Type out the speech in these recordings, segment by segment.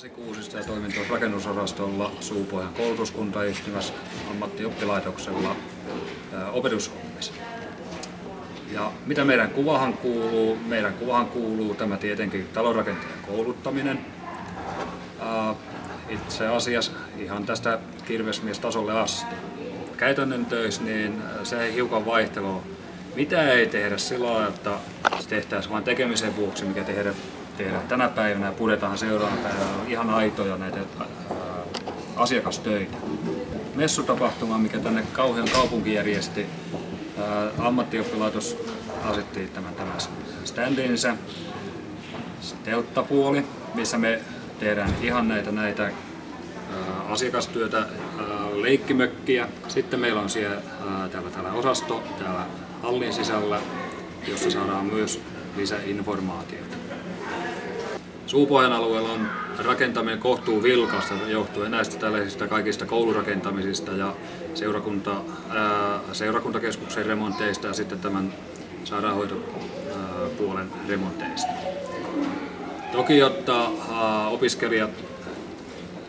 Pasi Kuusisto ja toimin tuossa rakennusosastolla Suupohjan koulutuskuntayhtymässä ammattioppilaitoksella opetushommissa. Ja mitä meidän kuvahan kuuluu? Meidän kuvahan kuuluu tämä tietenkin talonrakentajan kouluttaminen. Itse asiassa ihan tästä kirvesmiestasolle asti. Käytännön töissä niin se hiukan vaihtelua. Mitä ei tehdä sillä lailla, että se tehtäisiin vain tekemisen vuoksi, mikä tehdään tänä päivänä ja puretaan seuraavana päivänä ihan aitoja näitä asiakastöitä. Messutapahtuma, mikä tänne Kauhajoen kaupunki järjesti, ammattioppilaitos asetti tämän standinsa, telttapuoli, missä me tehdään ihan näitä asiakastyötä, leikkimökkiä. Sitten meillä on siellä täällä osasto täällä hallin sisällä, jossa saadaan myös lisäinformaatiota. Suupohjan alueella on rakentaminen kohtuu vilkasta johtuen näistä tällaisista kaikista koulurakentamisista ja seurakuntakeskuksen remonteista ja sitten tämän sairaanhoitopuolen remonteista. Toki jotta opiskelijat,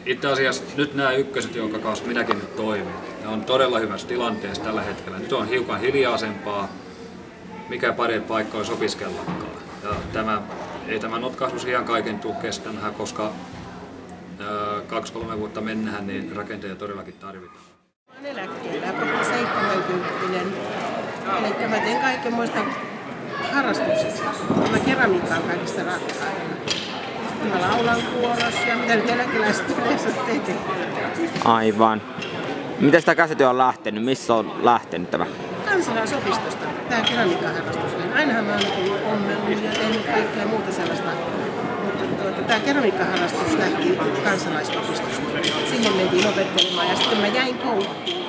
itse asiassa nyt nämä ykköset, jonka kanssa minäkin nyt toimin, ne on todella hyvässä tilanteessa tällä hetkellä. Nyt on hiukan hiljaisempaa, mikä parempi paikka olisi opiskellakaan. Ja ei tämä notkahdus ihan kaiken tule kestämään, koska 2-3 vuotta mennään, niin rakenteja todellakin tarvitaan. Olen eläkkeellä ja kohta 70. Eli mä teen kaikenmoista harrastuksessa. Mä keramiikka on kaikista rakkailla. Mä laulan kuorossa ja mitä nyt eläkeläiset yleensä tekee. Aivan. Miten sitä käsityö on lähtenyt? Missä on lähtenyt tämä? Kansalaisopistosta. Tää keramiikkaharrastus. Ainahan mä oon ommellun ja tehnyt kaikkea muuta sellaista. Mutta tää keramiikkaharrastus lähti kansalaisopistosta. Siihen mentiin opettelemaan ja sitten mä jäin kouluun.